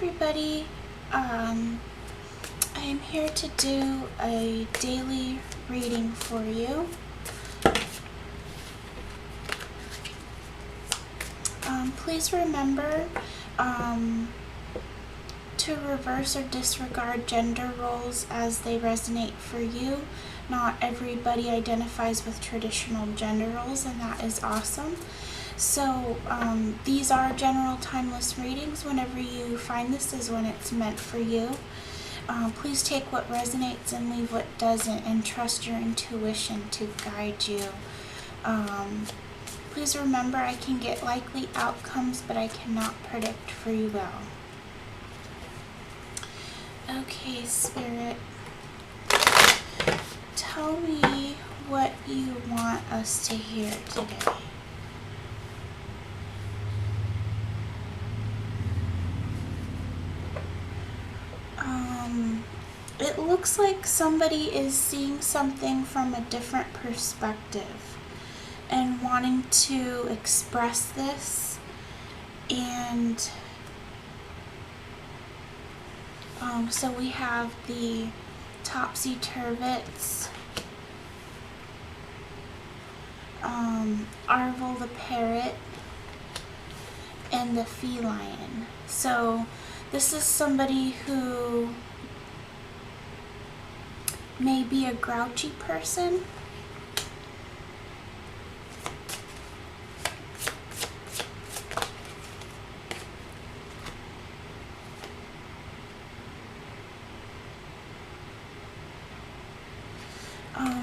everybody. I am here to do a daily reading for you. Please remember to reverse or disregard gender roles as they resonate for you. Not everybody identifies with traditional gender roles, and that is awesome. So these are general timeless readings. Whenever you find this is when it's meant for you. Please take what resonates and leave what doesn't, and trust your intuition to guide you. Please remember, I can get likely outcomes, but I cannot predict free will. Okay, Spirit, tell me what you want us to hear today. It looks like somebody is seeing something from a different perspective and wanting to express this, and so we have the topsy-turvets, Arvel the parrot, and the feline. So this is somebody who may be a grouchy person.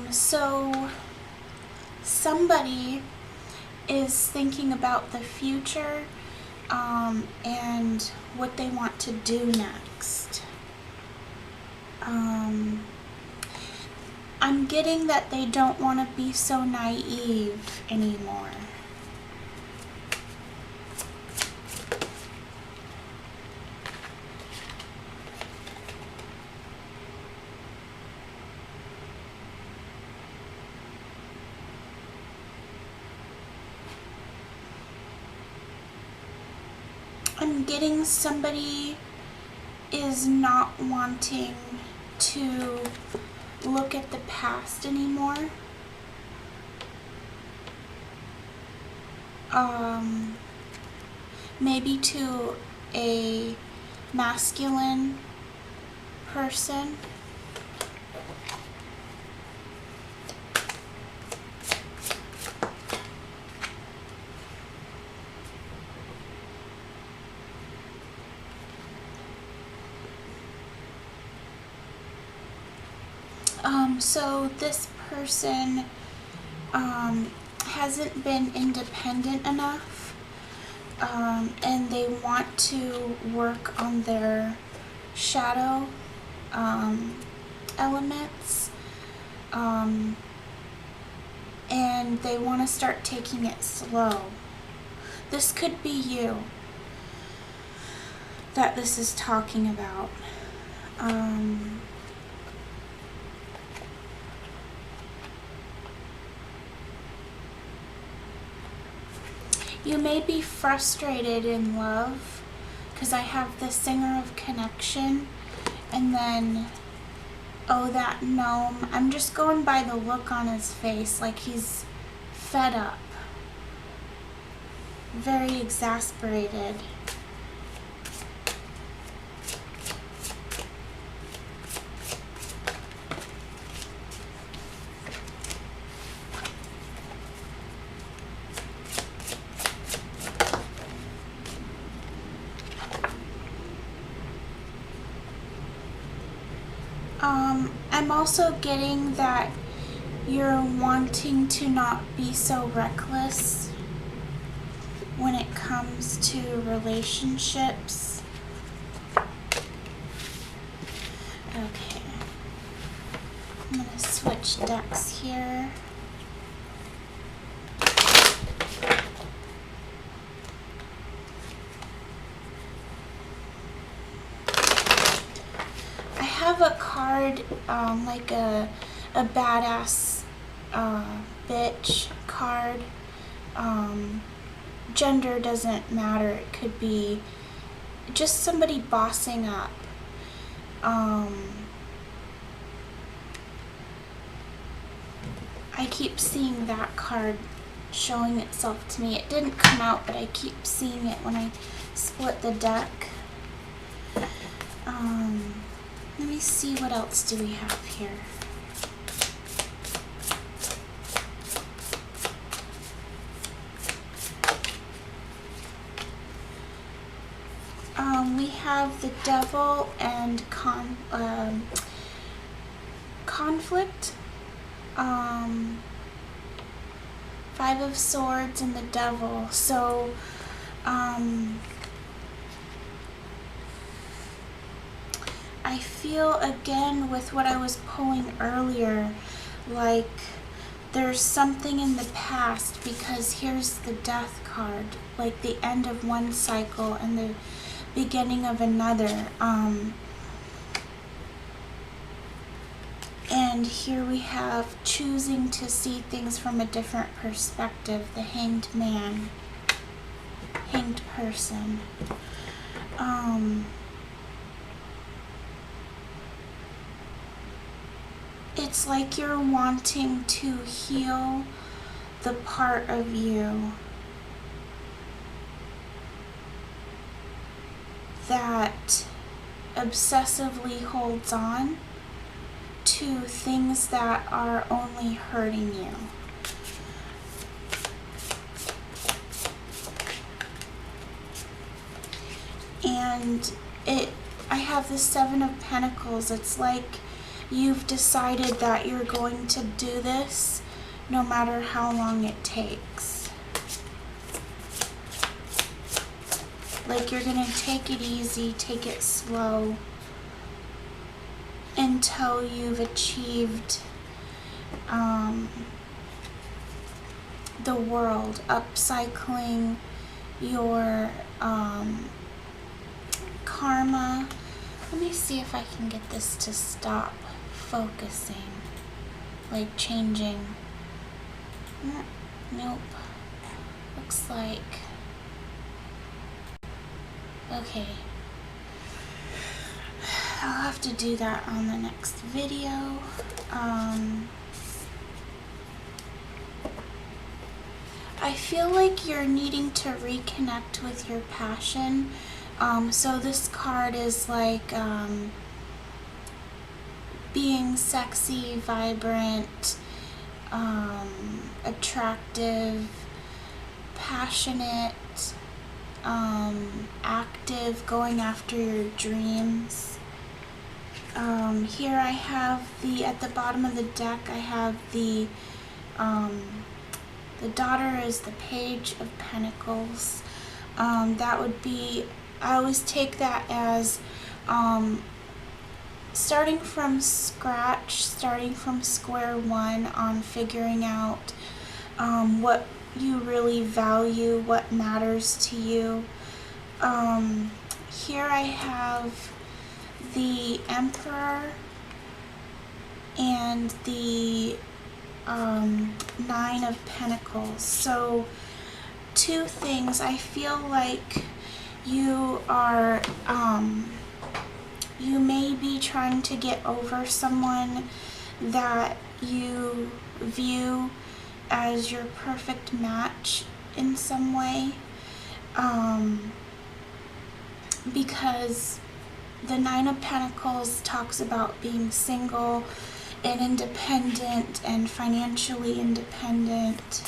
So somebody is thinking about the future and what they want to do next. I'm getting that they don't want to be so naive anymore. I'm getting somebody is not wanting to look at the past anymore. Maybe to a masculine person. So this person hasn't been independent enough, and they want to work on their shadow elements, and they want to start taking it slow. This could be you that this is talking about. You may be frustrated in love, because I have the Singer of Connection, and then, oh, that gnome. I'm just going by the look on his face, like he's fed up, very exasperated. I'm also getting that you're wanting to not be so reckless when it comes to relationships. Okay. I'm going to switch decks here. A card like a badass bitch card. Gender doesn't matter. It could be just somebody bossing up. I keep seeing that card showing itself to me. It didn't come out, but I keep seeing it when I split the deck. Let me see, what else do we have here? We have the Devil and conflict. 5 of Swords and the Devil. So, I feel, again, with what I was pulling earlier, like there's something in the past, because here's the Death card, like the end of one cycle and the beginning of another. And here we have choosing to see things from a different perspective, the Hanged Man, Hanged Person. It's like you're wanting to heal the part of you that obsessively holds on to things that are only hurting you. And I have the 7 of Pentacles. It's like you've decided that you're going to do this no matter how long it takes. Like you're going to take it easy, take it slow, until you've achieved the world, upcycling your karma. Let me see if I can get this to stop focusing, like changing. Nope. Looks like, okay. I'll have to do that on the next video. I feel like you're needing to reconnect with your passion. So this card is like being sexy, vibrant, attractive, passionate, active, going after your dreams. Here I have at the bottom of the deck, I have the daughter is the Page of Pentacles. That would be, I always take that as starting from scratch, starting from square one on figuring out what you really value, what matters to you. Here I have the Emperor and the 9 of Pentacles. So 2 things. I feel like you are you may be trying to get over someone that you view as your perfect match in some way, because the 9 of Pentacles talks about being single and independent and financially independent.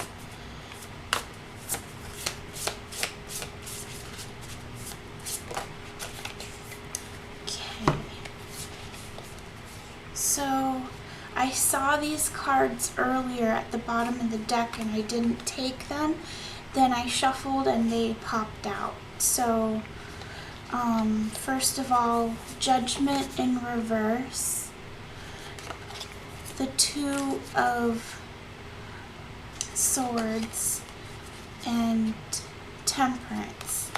Okay. So I saw these cards earlier at the bottom of the deck and I didn't take them. Then I shuffled and they popped out. So first of all, Judgment in reverse, the 2 of Swords, and Temperance.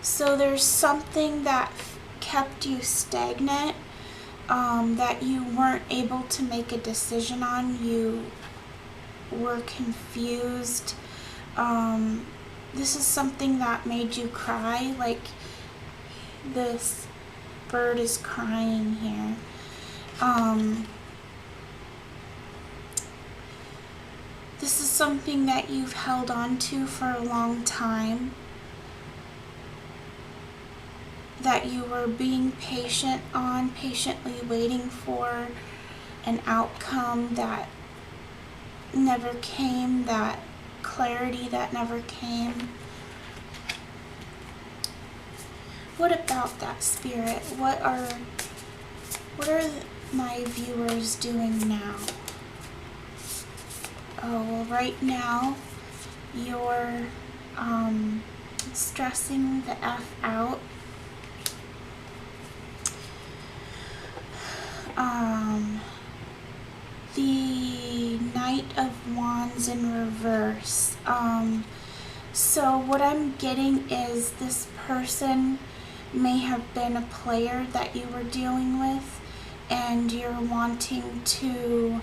So there's something that kept you stagnant, that you weren't able to make a decision on. You were confused. This is something that made you cry, like this bird is crying here. This is something that you've held on to for a long time, that you were being patient on, patiently waiting for an outcome that never came, that clarity that never came. What about that, Spirit? What are my viewers doing now? Oh, well, right now you're stressing the F out. The Knight of Wands in reverse. So what I'm getting is this person may have been a player that you were dealing with, and you're wanting to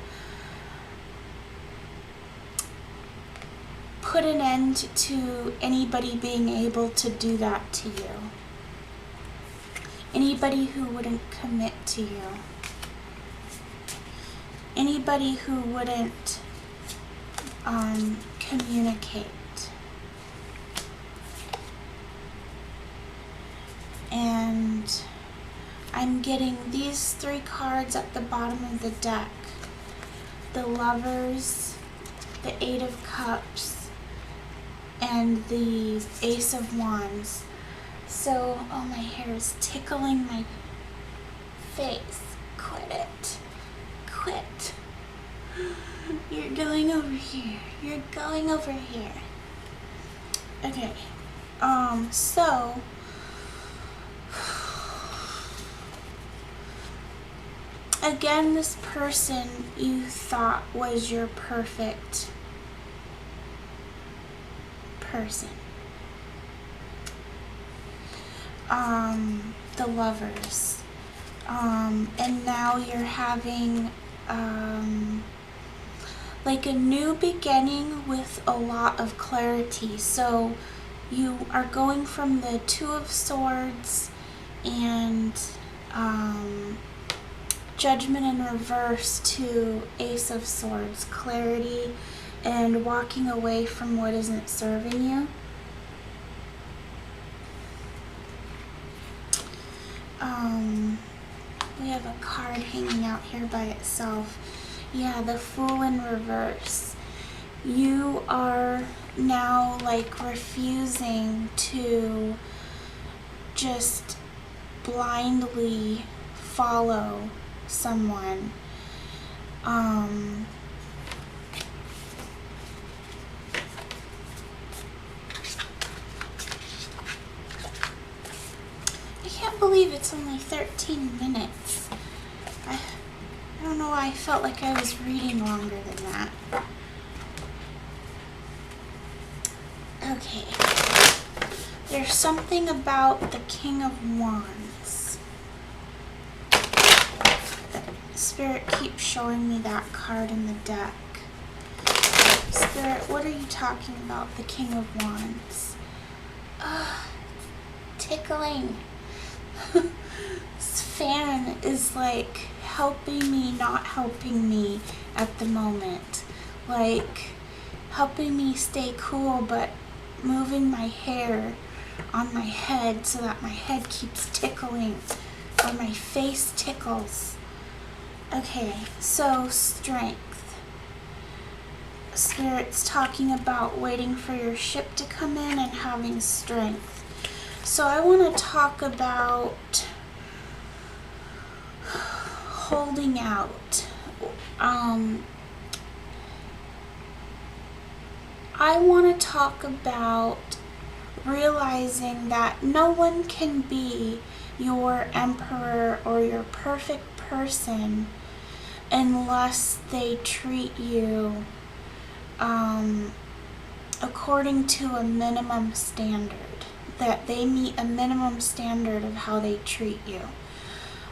put an end to anybody being able to do that to you. Anybody who wouldn't commit to you. Anybody who wouldn't communicate. And I'm getting these 3 cards at the bottom of the deck. The Lovers, the 8 of Cups, and the Ace of Wands. So, oh, my hair is tickling my face. Quit it. Quit. You're going over here. You're going over here. Okay. So again, this person you thought was your perfect person. The Lovers. And now you're having like a new beginning with a lot of clarity. So you are going from the 2 of Swords and Judgment in reverse to Ace of Swords, clarity and walking away from what isn't serving you. We have a card hanging out here by itself. Yeah, the Fool in reverse. You are now like refusing to just blindly follow someone. I can't believe it's only 13 minutes. I don't know why I felt like I was reading longer than that. Okay. There's something about the King of Wands. Spirit keeps showing me that card in the deck. Spirit, what are you talking about, the King of Wands? Tickling. This fan is like helping me, not helping me at the moment. Like helping me stay cool, but moving my hair on my head so that my head keeps tickling or my face tickles. Okay, so strength. Spirit's talking about waiting for your ship to come in and having strength. So I want to talk about holding out. I want to talk about realizing that no one can be your emperor or your perfect person unless they treat you according to a minimum standard, that they meet a minimum standard of how they treat you.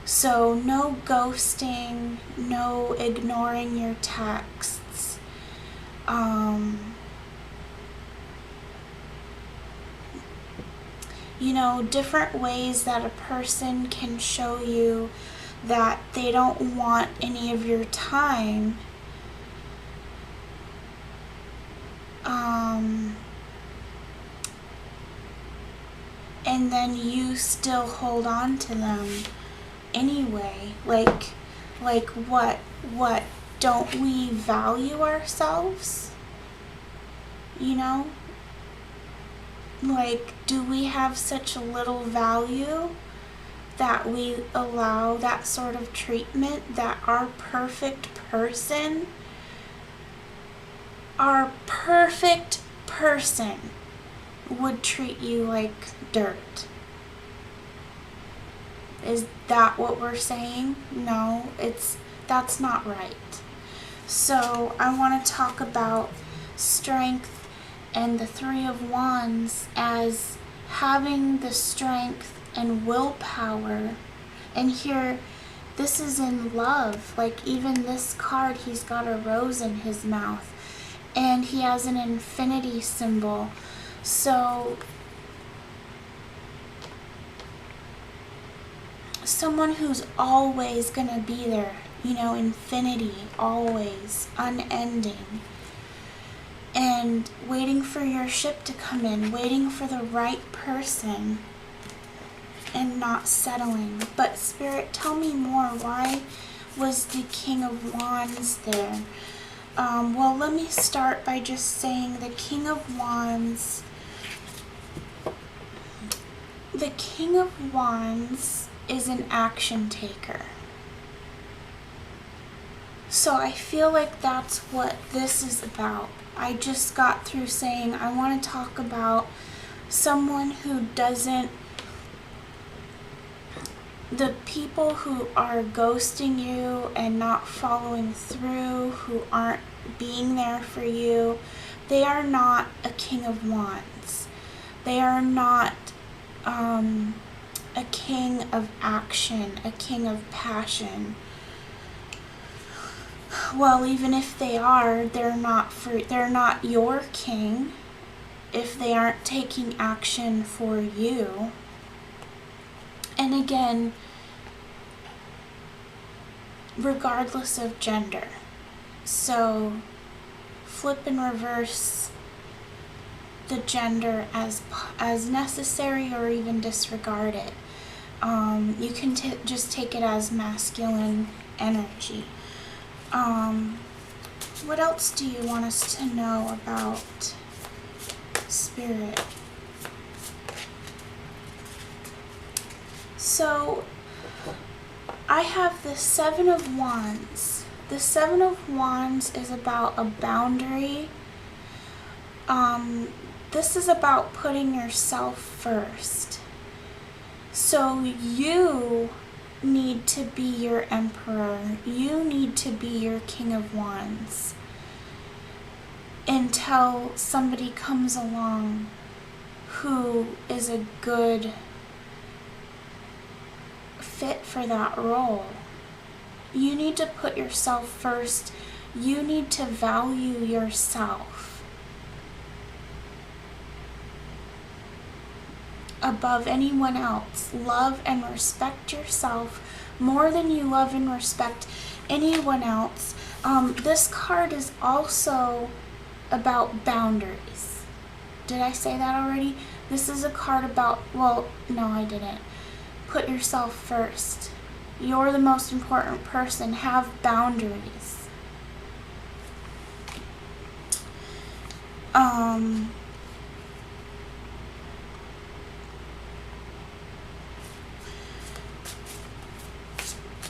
So no ghosting, no ignoring your texts, You know, different ways that a person can show you that they don't want any of your time. And then you still hold on to them anyway. Like what? Don't we value ourselves? You know? Like, do we have such a little value that we allow that sort of treatment, that our perfect person would treat you like dirt? Is that what we're saying? No, that's not right. So I want to talk about strength and the Three of Wands as having the strength and willpower. And here, this is in love. Like, even this card, he's got a rose in his mouth. And he has an infinity symbol. So someone who's always going to be there, you know, infinity, always, unending, and waiting for your ship to come in, waiting for the right person, and not settling. But Spirit, tell me more. Why was the King of Wands there? Well, let me start by just saying the King of Wands is an action taker. So I feel like that's what this is about. I just got through saying I want to talk about someone who doesn't, the people who are ghosting you and not following through, who aren't being there for you. They are not a King of Wands. They are not a king of action, a king of passion. Well, even if they are, they're not your king if they aren't taking action for you. And again, regardless of gender. So flip and reverse the gender as necessary, or even disregard it. You can just take it as masculine energy. What else do you want us to know about Spirit? So I have the Seven of Wands. The Seven of Wands is about a boundary. This is about putting yourself first. So you need to be your emperor. You need to be your King of Wands until somebody comes along who is a good fit for that role. You need to put yourself first. You need to value yourself above anyone else. Love and respect yourself more than you love and respect anyone else. This card is also about boundaries. Did I say that already? This is a card about, well, no, I didn't. Put yourself first. You're the most important person. Have boundaries.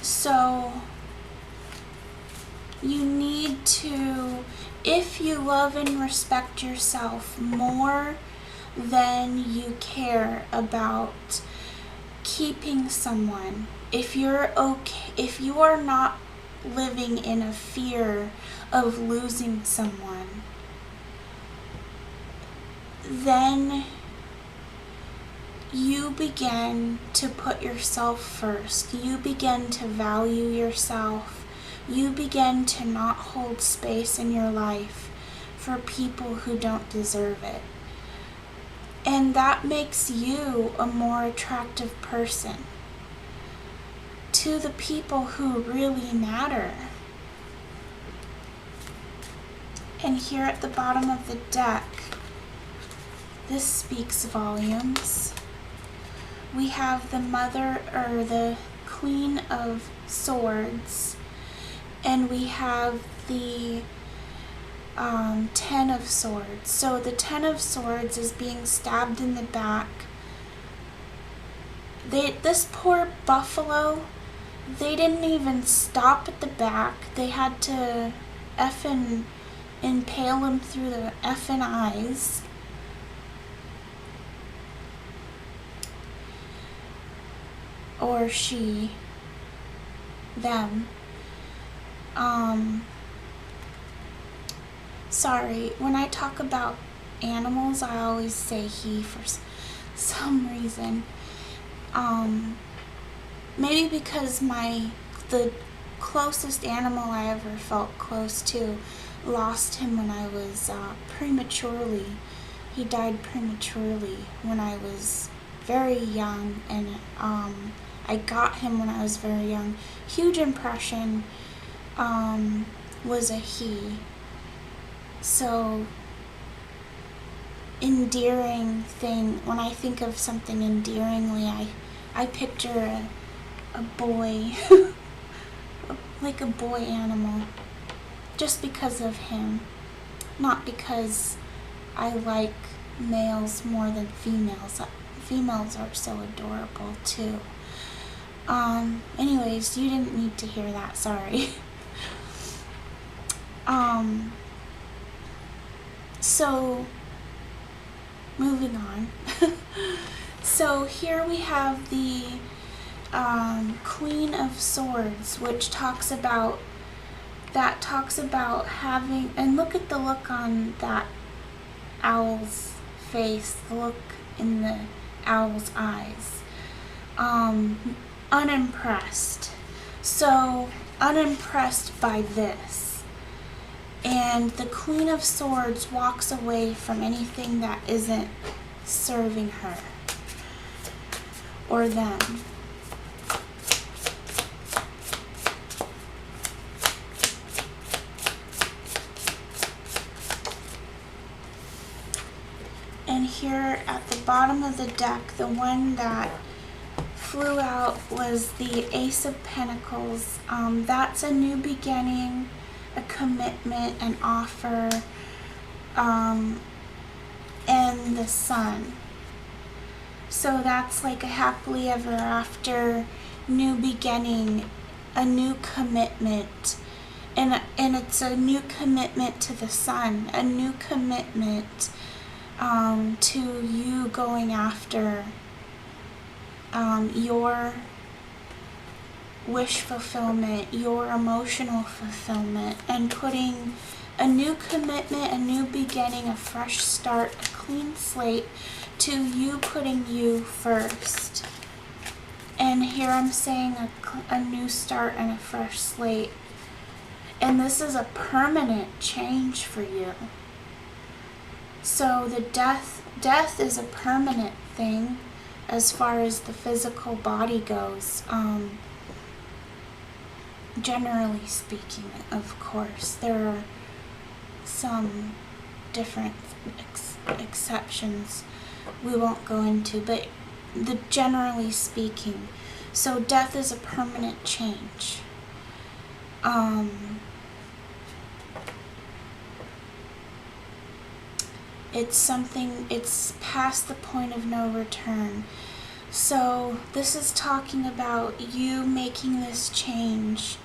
So you need to, if you love and respect yourself more than you care about keeping someone, if you're okay, if you are not living in a fear of losing someone, then you begin to put yourself first. You begin to value yourself. You begin to not hold space in your life for people who don't deserve it. And that makes you a more attractive person to the people who really matter. And here at the bottom of the deck, this speaks volumes. We have the Mother, or the Queen of Swords, and we have the Ten of Swords. So the Ten of Swords is being stabbed in the back. This poor buffalo, they didn't even stop at the back. They had to effing impale him through the effing eyes. Or she, them. Sorry, when I talk about animals, I always say he for some reason. Maybe because the closest animal I ever felt close to lost him when I was prematurely. He died prematurely when I was very young, and I got him when I was very young. Huge impression. Was a he. So, endearing thing, when I think of something endearingly, I picture a boy, like a boy animal, just because of him, not because I like males more than females. Females are so adorable too. Anyways, you didn't need to hear that, sorry. So, moving on. So here we have the Queen of Swords, which talks about having, and look at the look on that owl's face, the look in the owl's eyes. Unimpressed. So, unimpressed by this. And the Queen of Swords walks away from anything that isn't serving her or them. And here at the bottom of the deck, the one that flew out was the Ace of Pentacles. That's a new beginning, a commitment, an offer, and the Sun. So that's like a happily ever after, new beginning, a new commitment, and it's a new commitment to the Sun, a new commitment to you going after your wish fulfillment, your emotional fulfillment, and putting a new commitment, a new beginning, a fresh start, a clean slate to you putting you first. And here I'm saying a new start and a fresh slate. And this is a permanent change for you. So the death is a permanent thing as far as the physical body goes. Generally speaking, of course, there are some different exceptions we won't go into, but generally speaking, so death is a permanent change. It's something, it's past the point of no return. So this is talking about you making this change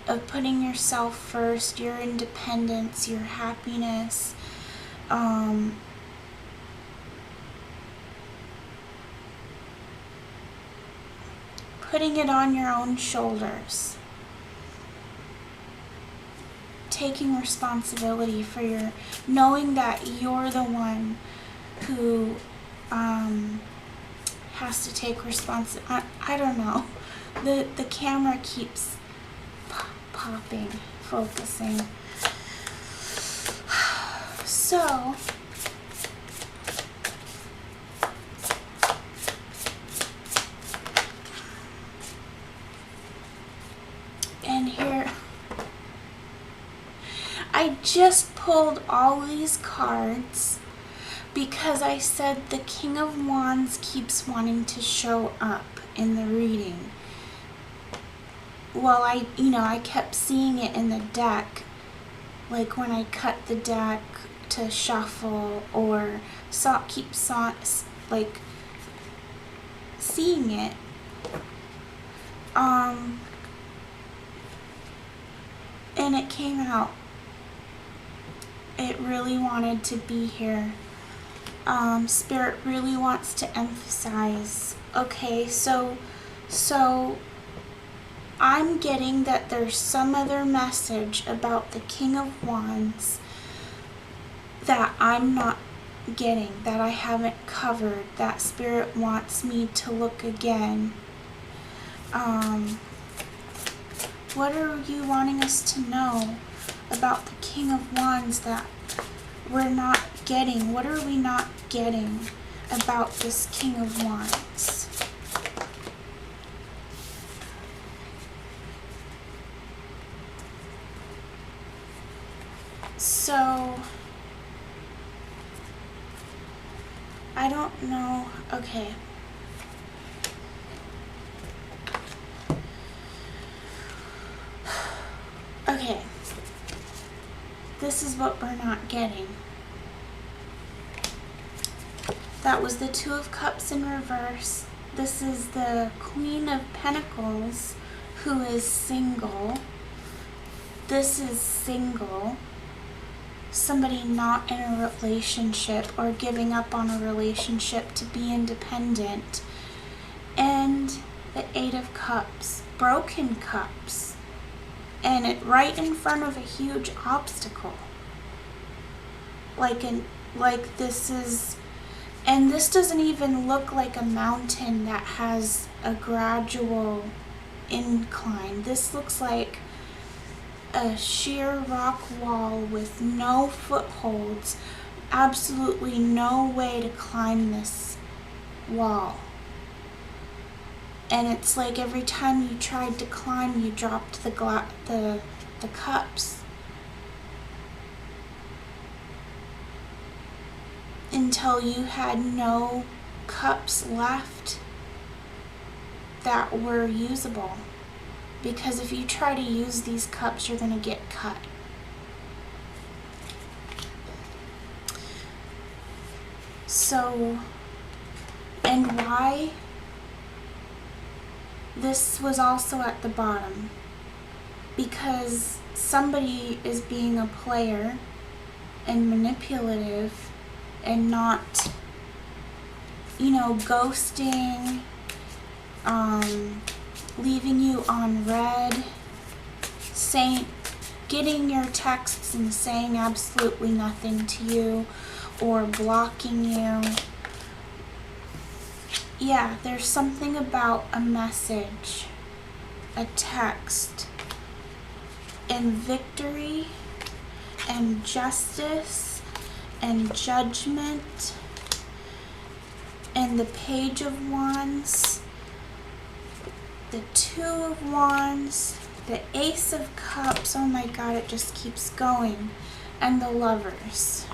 of putting yourself first, your independence, your happiness, putting it on your own shoulders, taking responsibility for your, knowing that you're the one who has to take responsibility. I don't know. The camera keeps popping, focusing. So, I just pulled all these cards because I said the King of Wands keeps wanting to show up in the reading. Well, I kept seeing it in the deck, like when I cut the deck to shuffle, or keep like seeing it. And it came out. It really wanted to be here. Spirit really wants to emphasize. Okay, so I'm getting that there's some other message about the King of Wands that I'm not getting, that I haven't covered, that Spirit wants me to look again. What are you wanting us to know about the King of Wands that we're not getting? What are we not getting about this King of Wands? So, I don't know. Okay. Okay. This is what we're not getting. That was the Two of Cups in reverse. This is the Queen of Pentacles, who is single. This is single. Somebody not in a relationship or giving up on a relationship to be independent. And the Eight of Cups, broken cups. And it right in front of a huge obstacle. Like this is, and this doesn't even look like a mountain that has a gradual incline. This looks like a sheer rock wall with no footholds, absolutely no way to climb this wall. And it's like every time you tried to climb, you dropped the cups. Until you had no cups left that were usable. Because if you try to use these cups, you're going to get cut. So, and why? This was also at the bottom. Because somebody is being a player and manipulative and not, ghosting, leaving you on red, getting your texts and saying absolutely nothing to you, or blocking you. Yeah, there's something about a message, a text, and victory, and justice, and judgment, and the Page of Wands, the Two of Wands, the Ace of Cups, oh my god, it just keeps going, and the Lovers.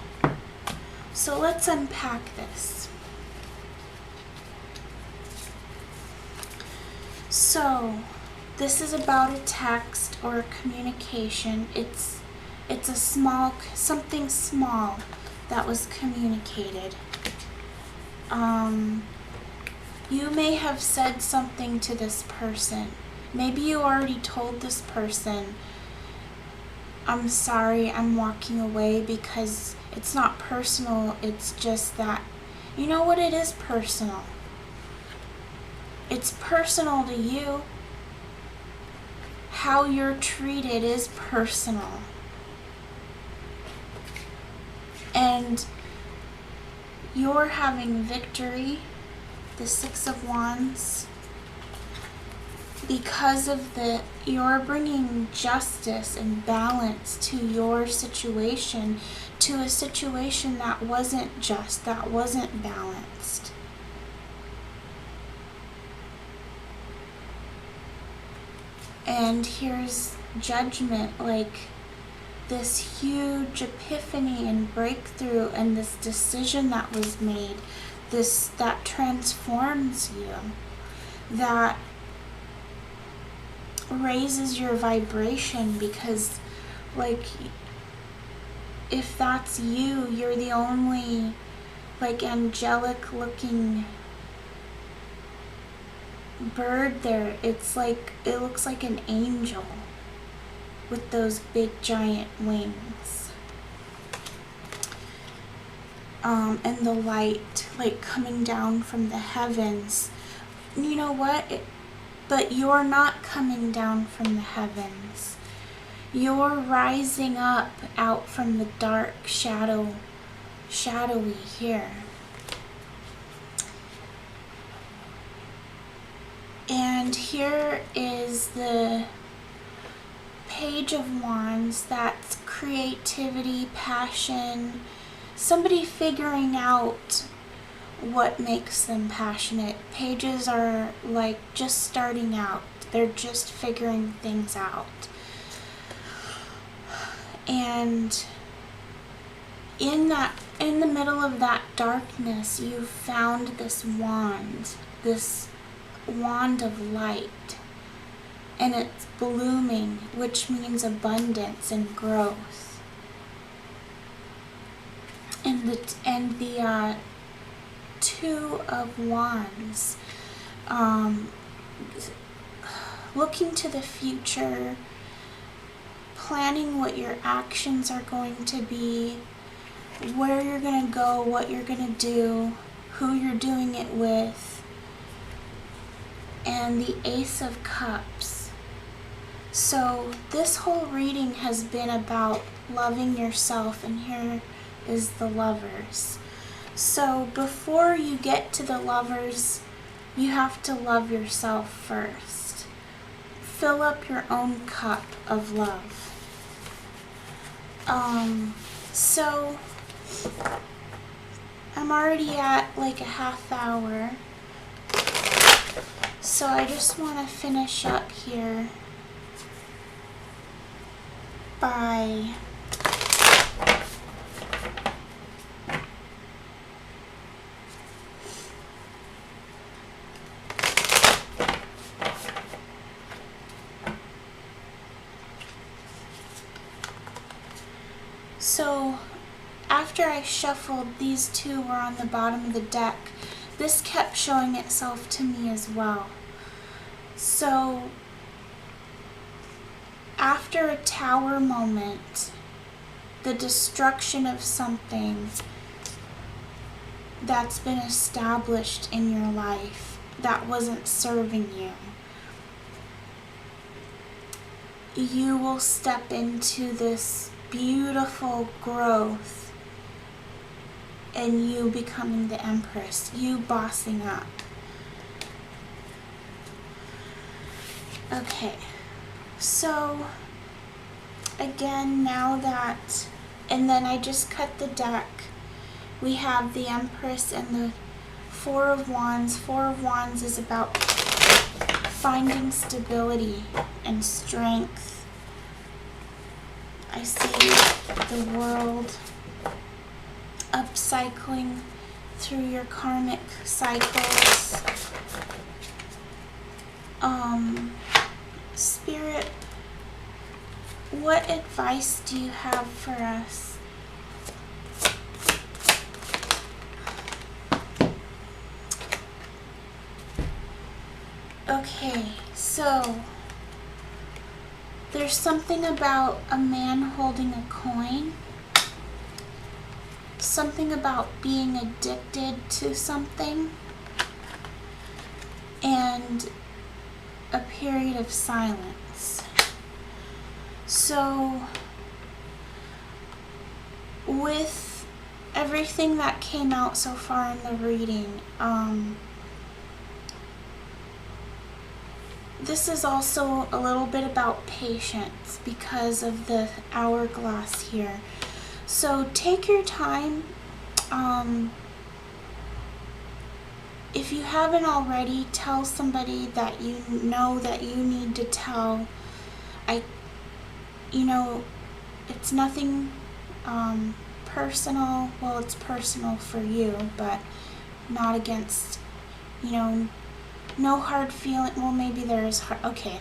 So let's unpack this. So, this is about a text or a communication. It's a something small that was communicated. You may have said something to this person. Maybe you already told this person, I'm sorry, I'm walking away, because it's not personal, it's just that, you know what, it is personal. It's personal to you. How you're treated is personal. And you're having victory, the Six of Wands, because of you're bringing justice and balance to your situation, to a situation that wasn't just, that wasn't balanced. And here's judgment, like this huge epiphany and breakthrough and this decision that was made, that transforms you, that raises your vibration, because like if that's you, you're the only like angelic looking bird there. It's like, it looks like an angel with those big giant wings, and the light like coming down from the heavens. You know what? But you're not coming down from the heavens. You're rising up out from the dark shadowy here. And here is the Page of Wands. That's creativity, passion, somebody figuring out what makes them passionate. Pages are like just starting out. They're just figuring things out. And in the middle of that darkness, you found this wand of light, and it's blooming, which means abundance and growth. And the Two of Wands, looking to the future, planning what your actions are going to be, where you're going to go, what you're going to do, who you're doing it with. And the Ace of Cups. So this whole reading has been about loving yourself, and here is the Lovers. So before you get to the Lovers, you have to love yourself first. Fill up your own cup of love. So I'm already at like a half hour. So I just want to finish up here by so after I shuffled, these two were on the bottom of the deck. This kept showing itself to me as well. So after a Tower moment, the destruction of something that's been established in your life that wasn't serving you, you will step into this beautiful growth, and you becoming the Empress, you bossing up. Okay, so again, now that, and then I just cut the deck. We have the Empress and the Four of Wands. Four of Wands is about finding stability and strength. I see the world upcycling through your karmic cycles. Spirit, what advice do you have for us? Okay, so there's something about a man holding a coin, something about being addicted to something, and a period of silence. So with everything that came out so far in the reading, this is also a little bit about patience because of the hourglass here. So take your time. If you haven't already, tell somebody that you know that you need to tell. it's nothing personal. Well, it's personal for you, but not against, you know, no hard feeling. Well, maybe there's hard, okay.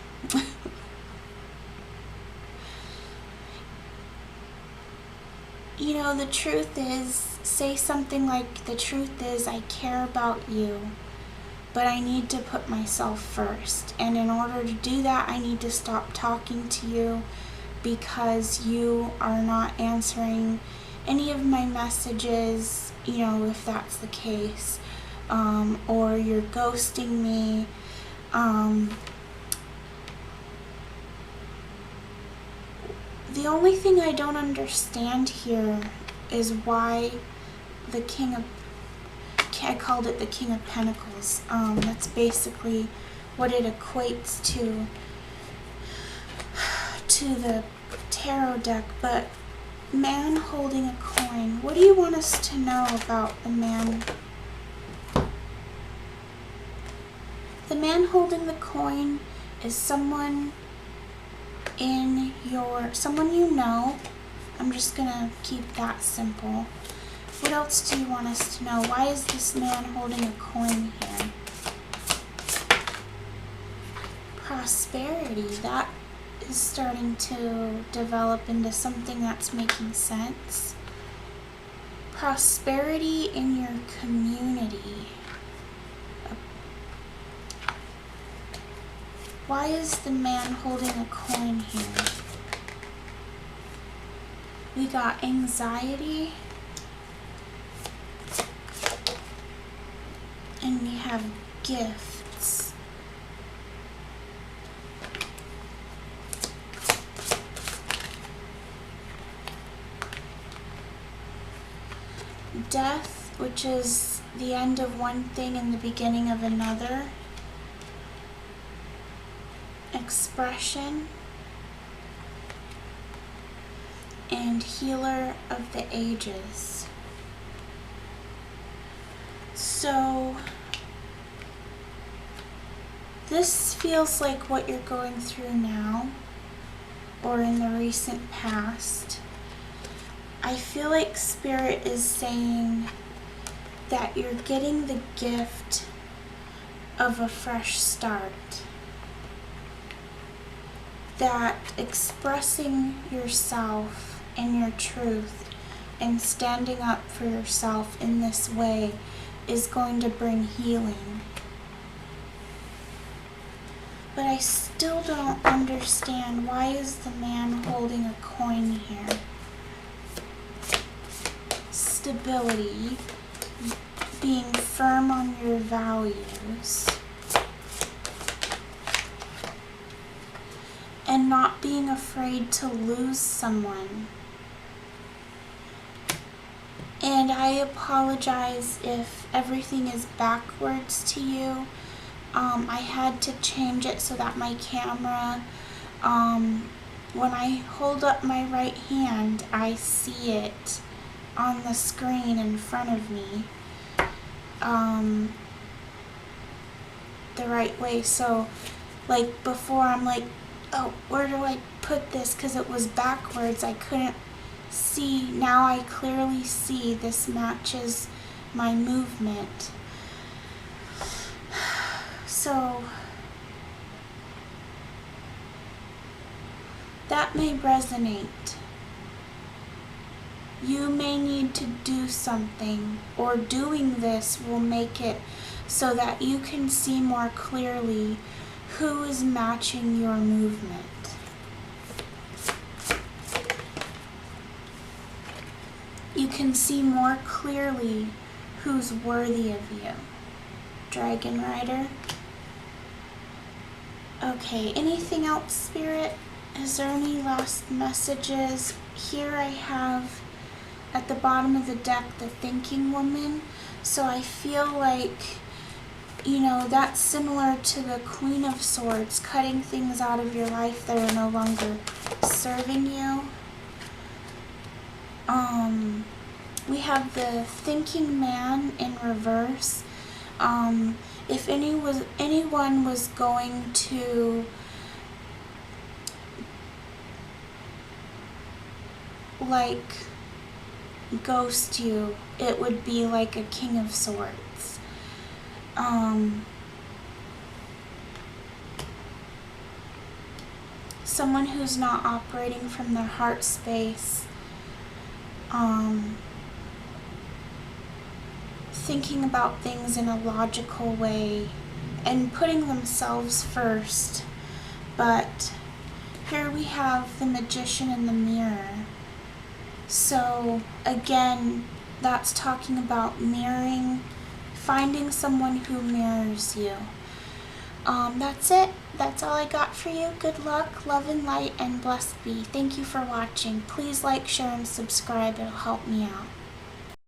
You know, the truth is, say something like, the truth is I care about you, but I need to put myself first. And in order to do that, I need to stop talking to you because you are not answering any of my messages, you know, if that's the case, or you're ghosting me. The only thing I don't understand here is why the I called it the King of Pentacles. That's basically what it equates to the tarot deck. But man holding a coin, what do you want us to know about the man? The man holding the coin is someone someone you know. I'm just gonna keep that simple. What else do you want us to know? Why is this man holding a coin here? Prosperity. That is starting to develop into something that's making sense. Prosperity in your community. Why is the man holding a coin here? We got anxiety. And we have gifts. Death, which is the end of one thing and the beginning of another. Expression. And healer of the ages. So this feels like what you're going through now or in the recent past. I feel like Spirit is saying that you're getting the gift of a fresh start. That expressing yourself and your truth and standing up for yourself in this way is going to bring healing. But I still don't understand, why is the man holding a coin here? Stability, being firm on your values, and not being afraid to lose someone. And I apologize if everything is backwards to you. I had to change it so that my camera, when I hold up my right hand, I see it on the screen in front of me the right way. So like before, I'm like, oh, where do I put this? Because it was backwards. I couldn't see. Now I clearly see this matches my movement. So that may resonate. You may need to do something, or doing this will make it so that you can see more clearly who is matching your movement. You can see more clearly who's worthy of you. Dragon Rider. Okay, anything else, Spirit? Is there any last messages? Here I have at the bottom of the deck the Thinking Woman. So I feel like, you know, that's similar to the Queen of Swords, cutting things out of your life that are no longer serving you. We have the Thinking Man in reverse. If anyone was going to like ghost you, it would be like a King of Swords. Someone who's not operating from their heart space, thinking about things in a logical way and putting themselves first. But here we have the Magician in the mirror. So again, that's talking about mirroring, finding someone who mirrors you. That's it. That's all I got for you. Good luck, love and light, and blessed be. Thank you for watching. Please like, share, and subscribe. It'll help me out.